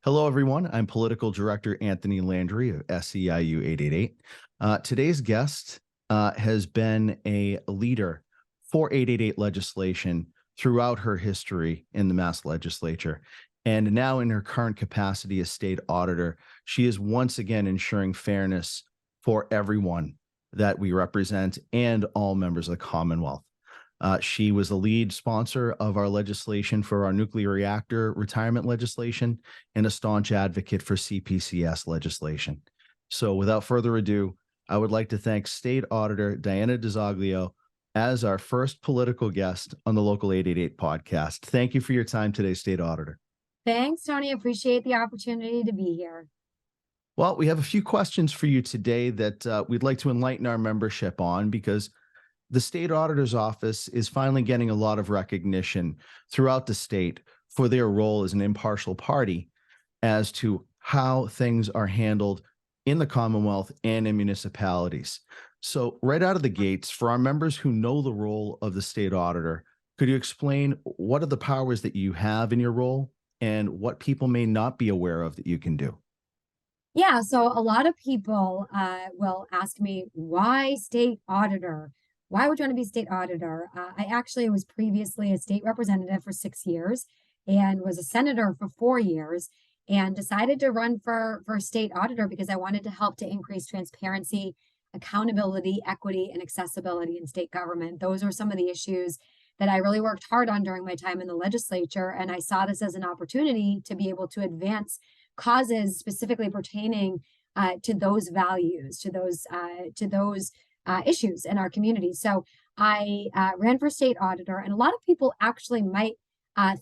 Hello, everyone. I'm Political Director Anthony Landry of SEIU 888. Today's guest has been a leader for 888 legislation throughout her history in the Mass Legislature. And now, in her current capacity as state auditor, she is once again ensuring fairness for everyone that we represent and all members of the Commonwealth. She was the lead sponsor of our legislation for our nuclear reactor retirement legislation and a staunch advocate for CPCS legislation. So without further ado, I would like to thank State Auditor Diana DiZoglio as our first political guest on the Local 888 podcast. Thank you for your time today, State Auditor. Thanks, Tony. Appreciate the opportunity to be here. Well, we have a few questions for you today that we'd like to enlighten our membership on, because the state auditor's office is finally getting a lot of recognition throughout the state for their role as an impartial party as to how things are handled in the Commonwealth and in municipalities. So right out of the gates, for our members who know the role of the state auditor, could you explain what are the powers that you have in your role and what people may not be aware of that you can do? Yeah, so a lot of people will ask me, why state auditor? Why would you want to be state auditor? I actually was previously a state representative for 6 years and was a senator for 4 years, and decided to run for state auditor because I wanted to help to increase transparency, accountability, equity, and accessibility in state government. Those are some of the issues that I really worked hard on during my time in the legislature. And I saw this as an opportunity to be able to advance causes specifically pertaining to those values, to those issues in our community. So I ran for state auditor, and a lot of people actually might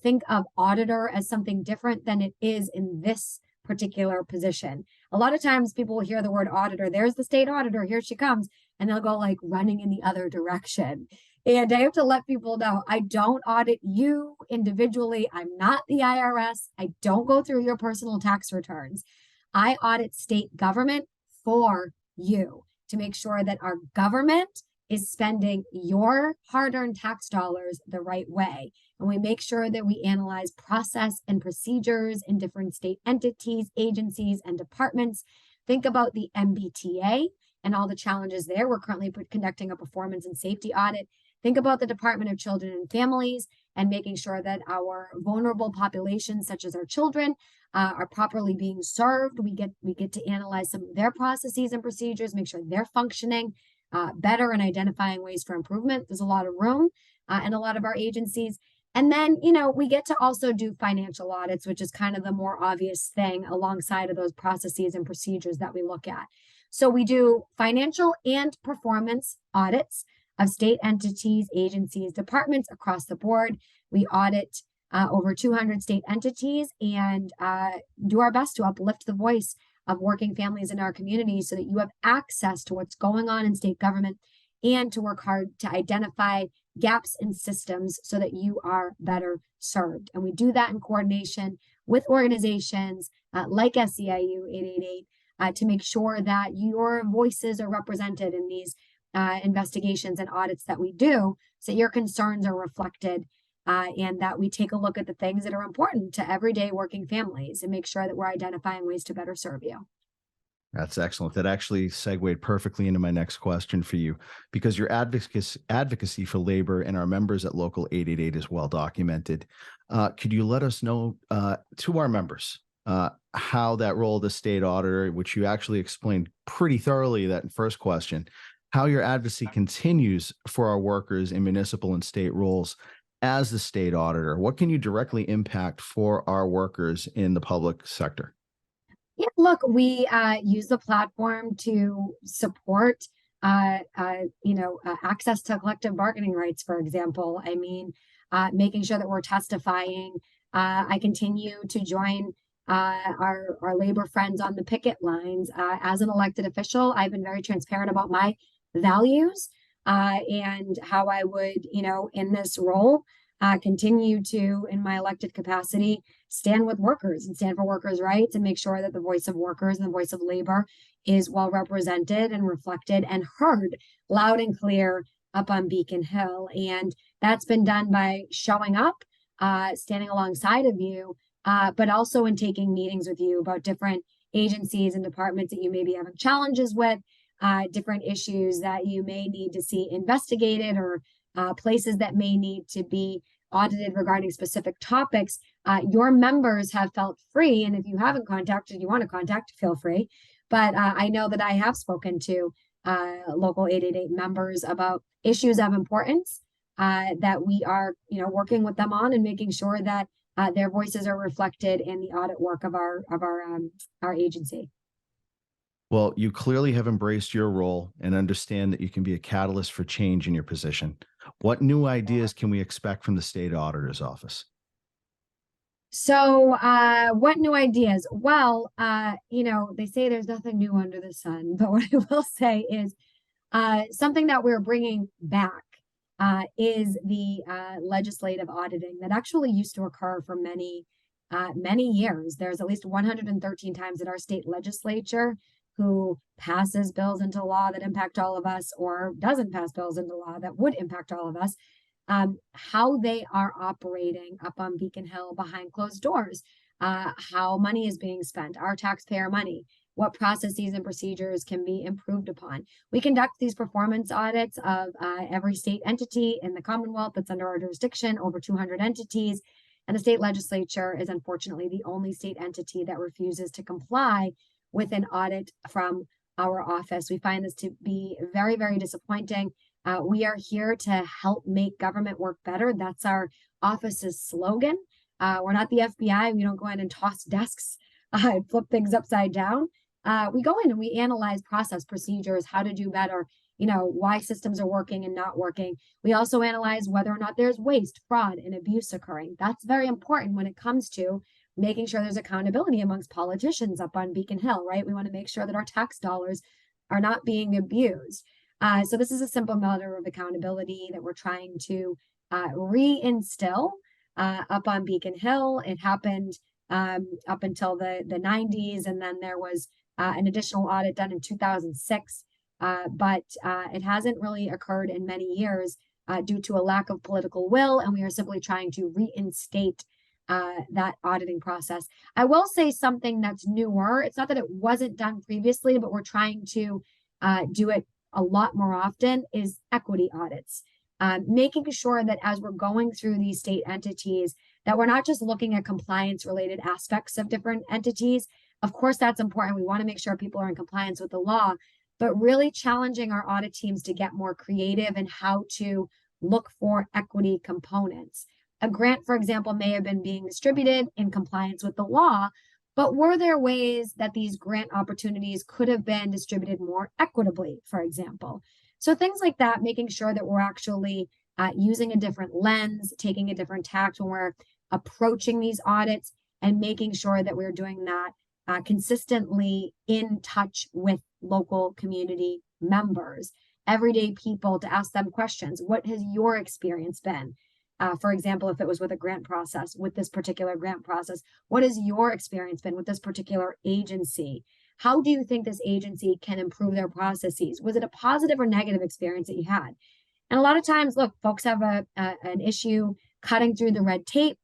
think of auditor as something different than it is in this particular position. A lot of times people will hear the word auditor, there's the state auditor, here she comes, and they'll go like running in the other direction. And I have to let people know, I don't audit you individually. I'm not the IRS. I don't go through your personal tax returns. I audit state government for you to make sure that our government is spending your hard-earned tax dollars the right way. And we make sure that we analyze process and procedures in different state entities, agencies, and departments. Think about the MBTA and all the challenges there. We're currently conducting a performance and safety audit. Think about the Department of Children and Families and making sure that our vulnerable populations, such as our children, are properly being served. We get to analyze some of their processes and procedures, make sure they're functioning better and identifying ways for improvement. There's a lot of room in a lot of our agencies. And then, we get to also do financial audits, which is kind of the more obvious thing alongside of those processes and procedures that we look at. So we do financial and performance audits of state entities, agencies, departments across the board. We audit over 200 state entities and do our best to uplift the voice of working families in our community so that you have access to what's going on in state government, and to work hard to identify gaps in systems so that you are better served. And we do that in coordination with organizations like SEIU 888 to make sure that your voices are represented in these investigations and audits that we do, so your concerns are reflected and that we take a look at the things that are important to everyday working families and make sure that we're identifying ways to better serve you. That's excellent. That actually segued perfectly into my next question for you, because your advocacy for labor and our members at Local 888 is well documented. Could you let us know to our members how that role of the state auditor, which you actually explained pretty thoroughly that in first question, how your advocacy continues for our workers in municipal and state roles as the state auditor? What can you directly impact for our workers in the public sector? Yeah, look, we use the platform to support, access to collective bargaining rights, for example. I mean, making sure that we're testifying. I continue to join our labor friends on the picket lines. As an elected official, I've been very transparent about my values and how I would, in this role, continue to, in my elected capacity, stand with workers and stand for workers' rights and make sure that the voice of workers and the voice of labor is well represented and reflected and heard loud and clear up on Beacon Hill. And that's been done by showing up, standing alongside of you, but also in taking meetings with you about different agencies and departments that you may be having challenges with, different issues that you may need to see investigated, or places that may need to be audited regarding specific topics. Your members have felt free, and if you haven't contacted, you want to contact, feel free. But I know that I have spoken to local 888 members about issues of importance that we are, working with them on, and making sure that their voices are reflected in the audit work of our agency. Well, you clearly have embraced your role and understand that you can be a catalyst for change in your position. What new ideas can we expect from the State Auditor's Office? So, what new ideas? Well, they say there's nothing new under the sun, but what I will say is something that we're bringing back is the legislative auditing that actually used to occur for many years. There's at least 113 times that our state legislature, who passes bills into law that impact all of us, or doesn't pass bills into law that would impact all of us, how they are operating up on Beacon Hill behind closed doors, how money is being spent, our taxpayer money, what processes and procedures can be improved upon. We conduct these performance audits of every state entity in the Commonwealth that's under our jurisdiction, over 200 entities. And the state legislature is unfortunately the only state entity that refuses to comply with an audit from our office. We find this to be very, very disappointing. We are here to help make government work better. That's our office's slogan. We're not the FBI. We don't go in and toss desks and flip things upside down. We go in and we analyze process, procedures, how to do better, why systems are working and not working. We also analyze whether or not there's waste, fraud, and abuse occurring. That's very important when it comes to making sure there's accountability amongst politicians up on Beacon Hill, right? We want to make sure that our tax dollars are not being abused. So this is a simple matter of accountability that we're trying to reinstill up on Beacon Hill. It happened up until the 90s, and then there was an additional audit done in 2006, but it hasn't really occurred in many years due to a lack of political will, and we are simply trying to reinstate that auditing process. I will say something that's newer. It's not that it wasn't done previously, but we're trying to do it a lot more often, is equity audits. Making sure that as we're going through these state entities, that we're not just looking at compliance related aspects of different entities. Of course, that's important. We want to make sure people are in compliance with the law, but really challenging our audit teams to get more creative in how to look for equity components. A grant, for example, may have been being distributed in compliance with the law, but were there ways that these grant opportunities could have been distributed more equitably, for example? So things like that, making sure that we're actually using a different lens, taking a different tact when we're approaching these audits, and making sure that we're doing that consistently in touch with local community members, everyday people, to ask them questions. What has your experience been? For example, if it was with a grant process, with this particular grant process, what has your experience been with this particular agency? How do you think this agency can improve their processes? Was it a positive or negative experience that you had? And a lot of times, look, folks have an issue cutting through the red tape.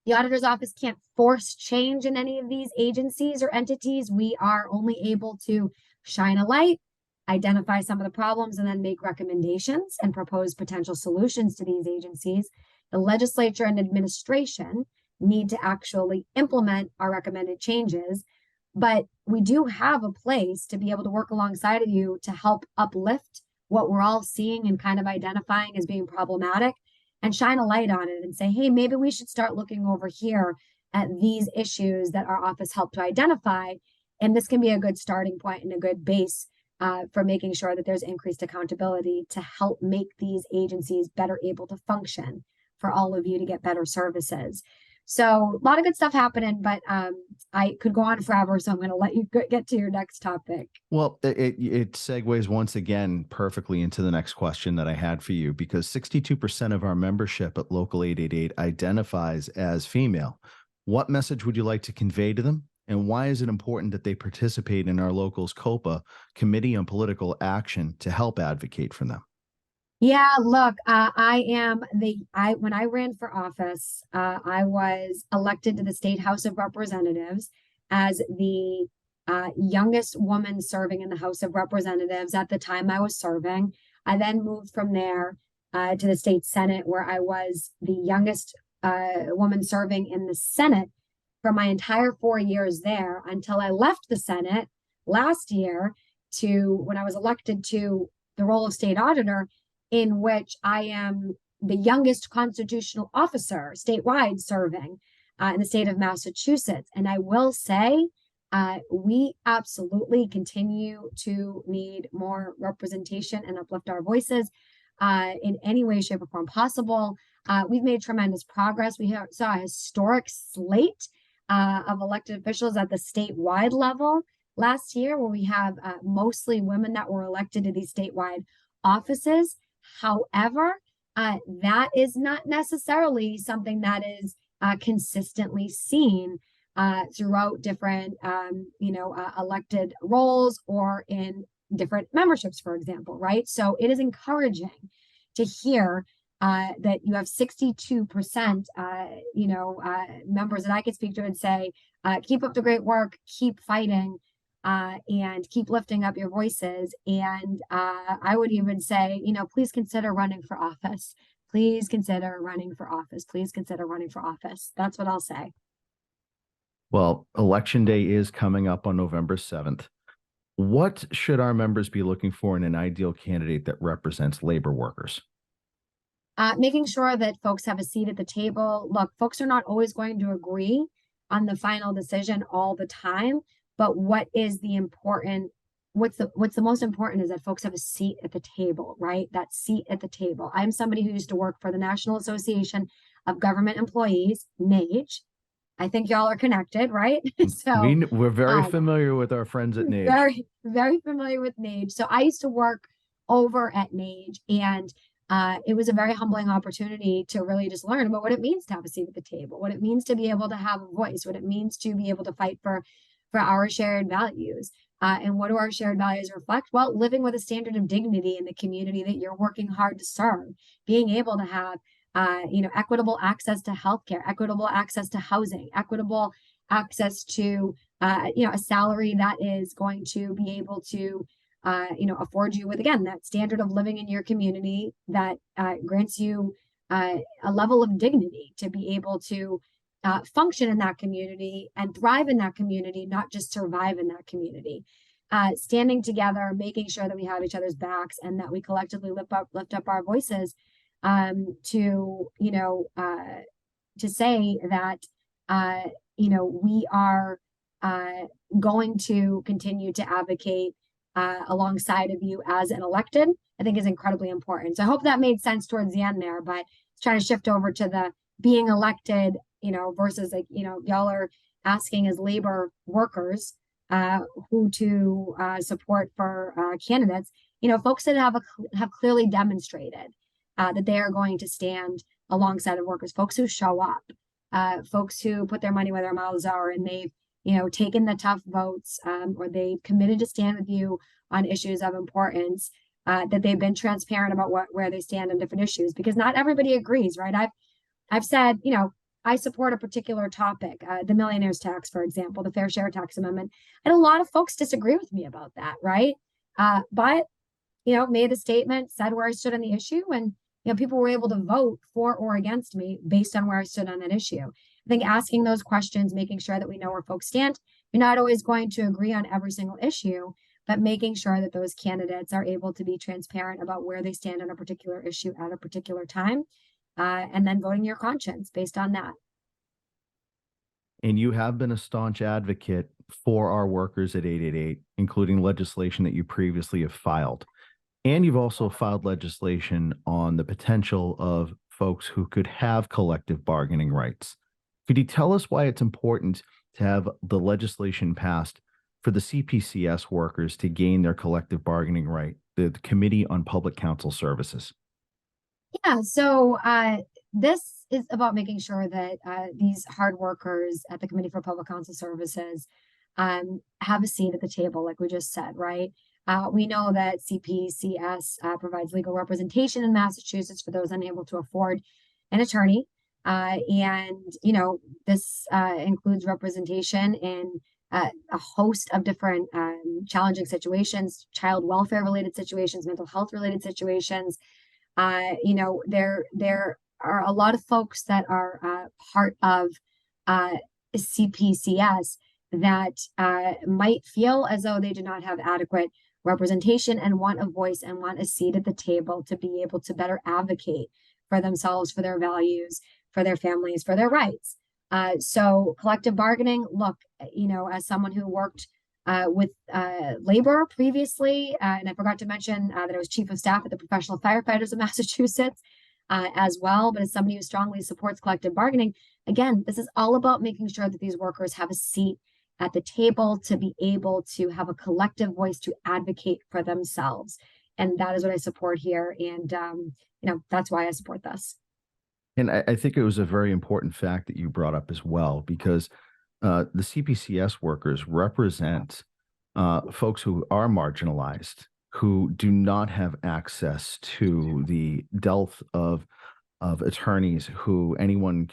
The auditor's office can't force change in any of these agencies or entities. We are only able to shine a light, identify some of the problems, and then make recommendations and propose potential solutions to these agencies. The legislature and administration need to actually implement our recommended changes, but we do have a place to be able to work alongside of you to help uplift what we're all seeing and kind of identifying as being problematic, and shine a light on it and say, hey, maybe we should start looking over here at these issues that our office helped to identify. And this can be a good starting point and a good base for making sure that there's increased accountability to help make these agencies better able to function for all of you to get better services. So a lot of good stuff happening, but I could go on forever, so I'm going to let you get to your next topic. Well, it segues once again perfectly into the next question that I had for you, because 62% of our membership at Local 888 identifies as female. What message would you like to convey to them? And why is it important that they participate in our local's COPA, Committee on Political Action, to help advocate for them? Yeah, look, when I ran for office, I was elected to the State House of Representatives as the youngest woman serving in the House of Representatives at the time I was serving. I then moved from there to the state Senate, where I was the youngest woman serving in the Senate for my entire 4 years there until I left the Senate last year to when I was elected to the role of state auditor, in which I am the youngest constitutional officer statewide serving in the state of Massachusetts. And I will say, we absolutely continue to need more representation and uplift our voices in any way, shape, or form possible. We've made tremendous progress. Saw a historic slate of elected officials at the statewide level last year, where we have mostly women that were elected to these statewide offices. However, that is not necessarily something that is consistently seen throughout different, elected roles or in different memberships, for example, right? So it is encouraging to hear that you have 62%, members that I could speak to and say, keep up the great work, keep fighting, and keep lifting up your voices. And I would even say, please consider running for office. Please consider running for office. Please consider running for office. That's what I'll say. Well, election day is coming up on November 7th. What should our members be looking for in an ideal candidate that represents labor workers? Making sure that folks have a seat at the table. Look, folks are not always going to agree on the final decision all the time, but what's the most important is that folks have a seat at the table, right? That seat at the table. I'm somebody who used to work for the National Association of Government Employees, NAGE. I think y'all are connected, right? So we're very familiar with our friends at NAGE. Very, very familiar with NAGE. So I used to work over at NAGE, and it was a very humbling opportunity to really just learn about what it means to have a seat at the table, what it means to be able to have a voice, what it means to be able to fight for our shared values. And what do our shared values reflect? Well, living with a standard of dignity in the community that you're working hard to serve, being able to have equitable access to healthcare, equitable access to housing, equitable access to, a salary that is going to be able to, afford you with, again, that standard of living in your community that grants you a level of dignity to be able to function in that community and thrive in that community, not just survive in that community. Standing together, making sure that we have each other's backs and that we collectively lift up our voices to say that, we are going to continue to advocate alongside of you as an elected, I think is incredibly important. So I hope that made sense towards the end there, but trying to shift over to the being elected, versus y'all are asking as labor workers who to support for candidates, folks that have clearly demonstrated that they are going to stand alongside of workers, folks who show up, folks who put their money where their mouths are, and they've, taken the tough votes, or they've committed to stand with you on issues of importance, that they've been transparent about where they stand on different issues, because not everybody agrees, right? I've said, I support a particular topic, the millionaire's tax, for example, the fair share tax amendment, and a lot of folks disagree with me about that, right? But made a statement, said where I stood on the issue, and people were able to vote for or against me based on where I stood on that issue. I think asking those questions, making sure that we know where folks stand. You're not always going to agree on every single issue, but making sure that those candidates are able to be transparent about where they stand on a particular issue at a particular time, and then voting your conscience based on that. And you have been a staunch advocate for our workers at 888, including legislation that you previously have filed. And you've also filed legislation on the potential of folks who could have collective bargaining rights. Could you tell us why it's important to have the legislation passed for the CPCS workers to gain their collective bargaining right, the Committee on Public Counsel Services? Yeah, so this is about making sure that these hard workers at the Committee for Public Counsel Services have a seat at the table, like we just said, right? We know that CPCS provides legal representation in Massachusetts for those unable to afford an attorney. And, you know, this includes representation in a host of different challenging situations, child welfare related situations, mental health related situations. You know, there are a lot of folks that are part of CPCS that might feel as though they do not have adequate representation and want a voice and want a seat at the table to be able to better advocate for themselves, for their values, for their families, for their rights. So collective bargaining, look, you know, as someone who worked with labor previously, and I forgot to mention that I was chief of staff at the Professional Firefighters of Massachusetts as well, but as somebody who strongly supports collective bargaining, again, this is all about making sure that these workers have a seat at the table to be able to have a collective voice to advocate for themselves. And that is what I support here. And, you know, that's why I support this. And I think it was a very important fact that you brought up as well, because the CPCS workers represent folks who are marginalized, who do not have access to the depth of attorneys who anyone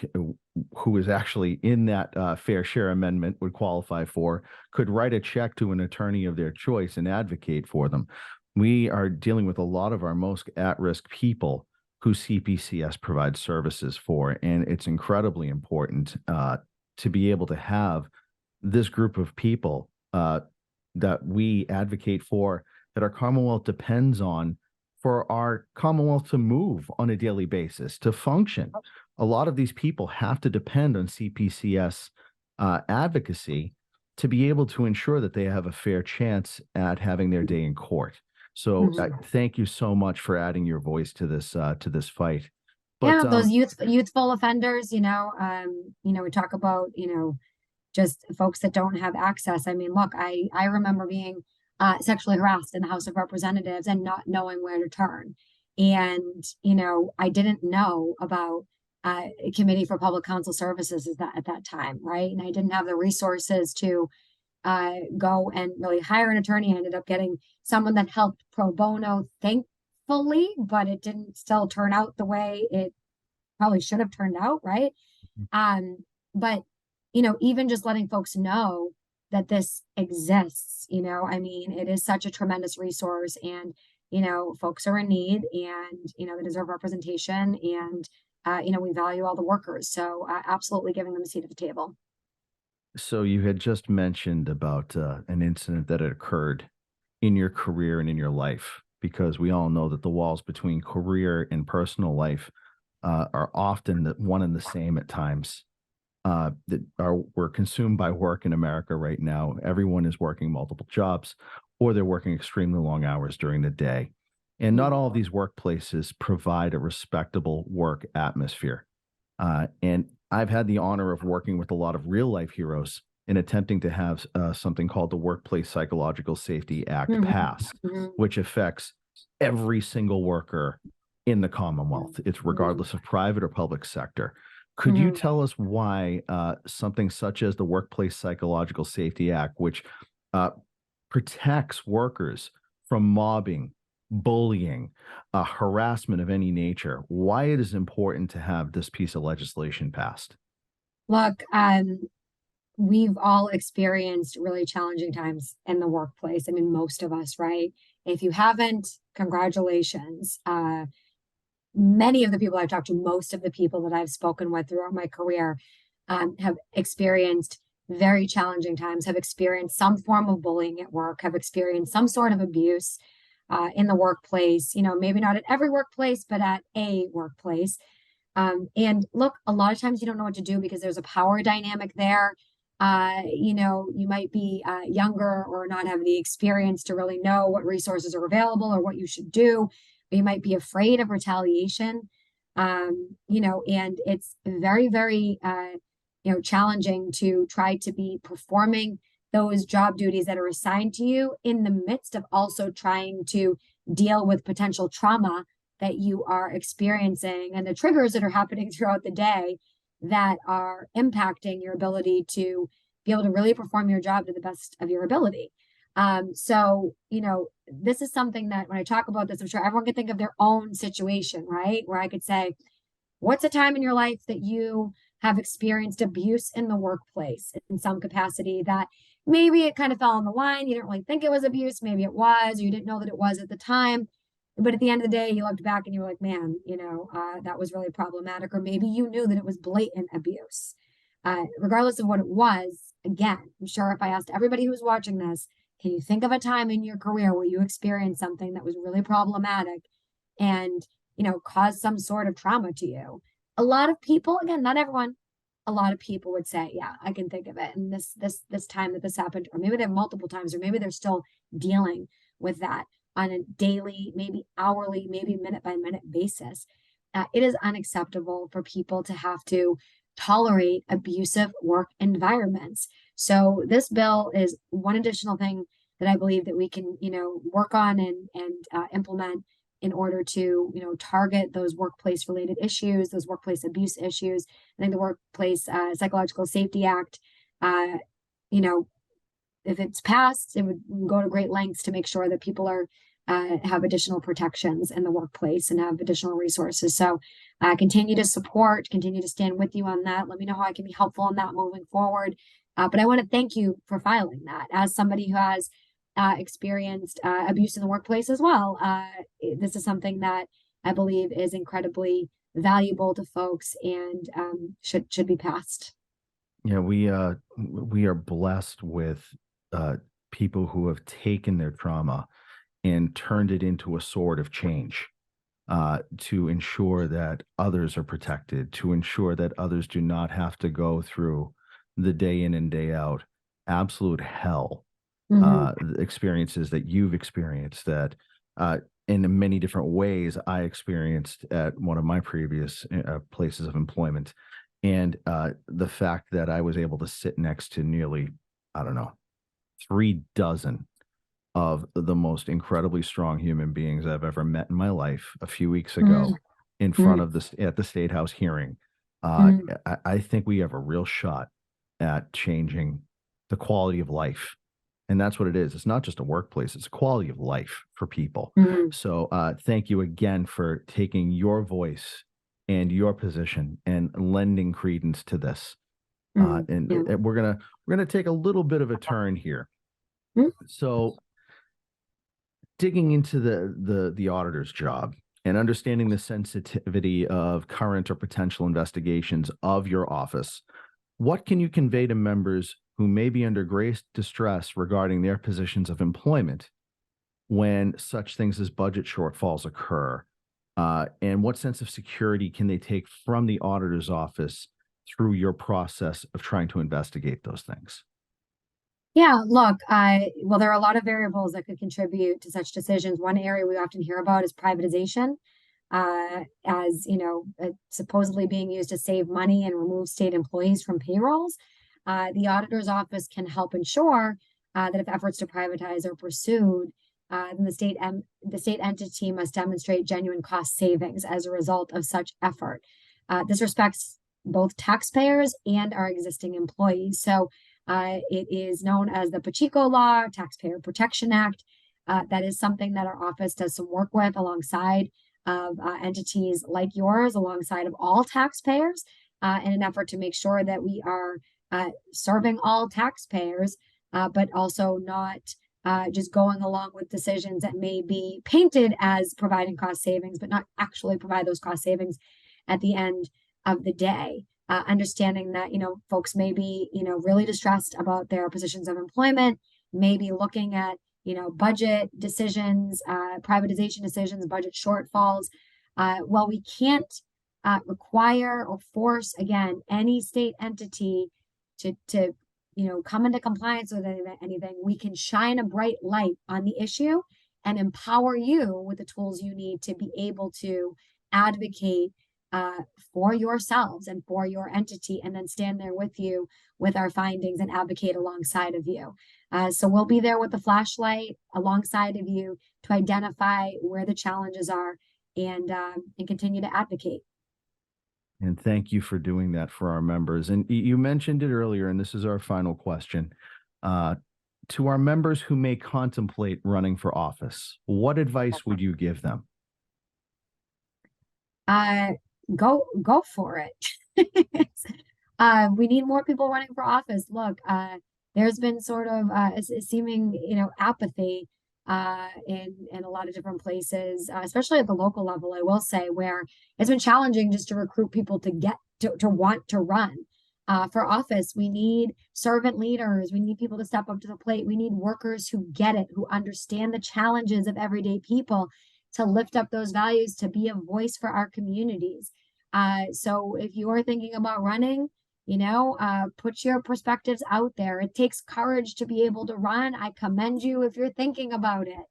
who is actually in that fair share amendment would qualify for, could write a check to an attorney of their choice and advocate for them. We are dealing with a lot of our most at-risk people who CPCS provides services for, and it's incredibly important to be able to have this group of people that we advocate for, that our Commonwealth depends on, for our Commonwealth to move on a daily basis, to function. A lot of these people have to depend on CPCS advocacy to be able to ensure that they have a fair chance at having their day in court. So thank you so much for adding your voice to this fight. But, yeah, those youthful offenders, you know, we talk about, you know, just folks that don't have access. I mean, look, I remember being sexually harassed in the House of Representatives and not knowing where to turn. And, you know, I didn't know about a Committee for Public Counsel Services at that time, right? And I didn't have the resources to go and really hire an attorney. I ended up getting someone that helped pro bono, thankfully, but it didn't still turn out the way it probably should have turned out, right? But, you know, even just letting folks know that this exists, you know, I mean, it is such a tremendous resource, and, you know, folks are in need, and, you know, they deserve representation, and, you know, we value all the workers. So absolutely giving them a seat at the table. so you had just mentioned about an incident that had occurred in your career and in your life, because we all know that the walls between career and personal life are often one and the same at times. We're consumed by work in America right now. Everyone is working multiple jobs, or they're working extremely long hours during the day. And not all of these workplaces provide a respectable work atmosphere. And I've had the honor of working with a lot of real life heroes in attempting to have something called the Workplace Psychological Safety Act passed, which affects every single worker in the Commonwealth. It's regardless of private or public sector. Could you tell us why something such as the Workplace Psychological Safety Act, which protects workers from mobbing, bullying, harassment of any nature, why it is important to have this piece of legislation passed? Look, we've all experienced really challenging times in the workplace. I mean, most of us, right? If you haven't, congratulations. Many of the people I've talked to, most of the people that I've spoken with throughout my career, have experienced very challenging times, have experienced some form of bullying at work, have experienced some sort of abuse in the workplace, you know, maybe not at every workplace, but at a workplace. And look, a lot of times you don't know what to do because there's a power dynamic there. You know, you might be younger or not have the experience to really know what resources are available or what you should do. You might be afraid of retaliation, you know, and it's very, very, you know, challenging to try to be performing those job duties that are assigned to you in the midst of also trying to deal with potential trauma that you are experiencing and the triggers that are happening throughout the day that are impacting your ability to be able to really perform your job to the best of your ability. So, this is something that when I talk about this, I'm sure everyone can think of their own situation, right? Where I could say, what's a time in your life that you have experienced abuse in the workplace in some capacity that maybe it kind of fell on the line. You didn't really think it was abuse. Maybe it was, or you didn't know that it was at the time. But at the end of the day, you looked back and you were like, man, that was really problematic. Or maybe you knew that it was blatant abuse. Regardless of what it was, again, I'm sure if I asked everybody who's watching this, can you think of a time in your career where you experienced something that was really problematic and, caused some sort of trauma to you? A lot of people, again, not everyone, a lot of people would say, yeah, I can think of it. And this time that this happened, or maybe they have multiple times, or maybe they're still dealing with that on a daily, maybe hourly, maybe minute by minute basis. It is unacceptable for people to have to tolerate abusive work environments. So this bill is one additional thing that I believe that we can, work on and implement in order to, target those workplace related issues, those workplace abuse issues. I think the Workplace Psychological Safety Act, you know, if it's passed, it would go to great lengths to make sure that people are have additional protections in the workplace and have additional resources. So continue to support, continue to stand with you on that. Let me know how I can be helpful on that moving forward. But I want to thank you for filing that as somebody who has experienced abuse in the workplace as well. This is something that I believe is incredibly valuable to folks and should be passed. Yeah, we are blessed with people who have taken their trauma and turned it into a sword of change to ensure that others are protected, to ensure that others do not have to go through the day in and day out absolute hell experiences that you've experienced, that in many different ways I experienced at one of my previous places of employment. And the fact that I was able to sit next to nearly, I don't know, 3 dozen of the most incredibly strong human beings I've ever met in my life a few weeks ago in front of this at the State House hearing. I think we have a real shot at changing the quality of life. And that's what it is. It's not just a workplace, it's a quality of life for people. So thank you again for taking your voice and your position and lending credence to this. And we're gonna take a little bit of a turn here. So digging into the auditor's job and understanding the sensitivity of current or potential investigations of your office, what can you convey to members who may be under great distress regarding their positions of employment when such things as budget shortfalls occur? And what sense of security can they take from the auditor's office through your process of trying to investigate those things? Yeah, look, well, there are a lot of variables that could contribute to such decisions. One area we often hear about is privatization, as supposedly being used to save money and remove state employees from payrolls. The auditor's office can help ensure that if efforts to privatize are pursued, then the state entity must demonstrate genuine cost savings as a result of such effort. This respects both taxpayers and our existing employees. So it is known as the Pacheco Law, Taxpayer Protection Act. That is something that our office does some work with alongside of entities like yours, alongside of all taxpayers, in an effort to make sure that we are serving all taxpayers, but also not just going along with decisions that may be painted as providing cost savings, but not actually provide those cost savings at the end of the day. Understanding that, folks may be, really distressed about their positions of employment, maybe looking at, budget decisions, privatization decisions, budget shortfalls. While we can't require or force, again, any state entity to come into compliance with anything, we can shine a bright light on the issue and empower you with the tools you need to be able to advocate for yourselves and for your entity, and then stand there with you with our findings and advocate alongside of you. So we'll be there with the flashlight alongside of you to identify where the challenges are and continue to advocate. And thank you for doing that for our members. And you mentioned it earlier, and this is our final question. to our members who may contemplate running for office, what advice would you give them? Go for it. We need more people running for office. Look, there's been sort of a seeming, apathy in a lot of different places, especially at the local level, I will say, where it's been challenging just to recruit people to get to want to run for office. We need servant leaders. We need people to step up to the plate. We need workers who get it, who understand the challenges of everyday people, to lift up those values, to be a voice for our communities. So if you are thinking about running, put your perspectives out there. It takes courage to be able to run. I commend you if you're thinking about it.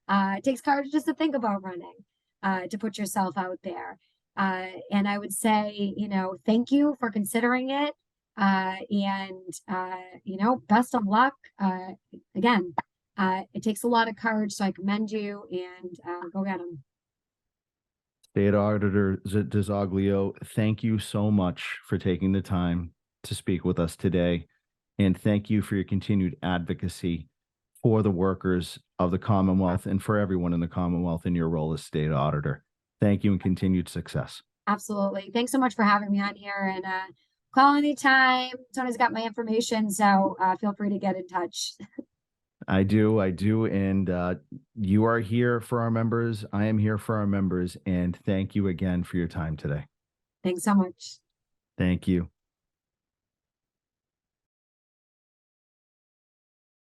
It takes courage just to think about running, to put yourself out there. And I would say, thank you for considering it. Best of luck. Again, it takes a lot of courage, so I commend you, and go get them. State Auditor DiZoglio, thank you so much for taking the time to speak with us today. And thank you for your continued advocacy for the workers of the Commonwealth and for everyone in the Commonwealth in your role as State Auditor. Thank you and continued success. Absolutely. Thanks so much for having me on here, and call anytime. Tony's got my information, so feel free to get in touch. I do. And you are here for our members. I am here for our members. And thank you again for your time today. Thanks so much. Thank you.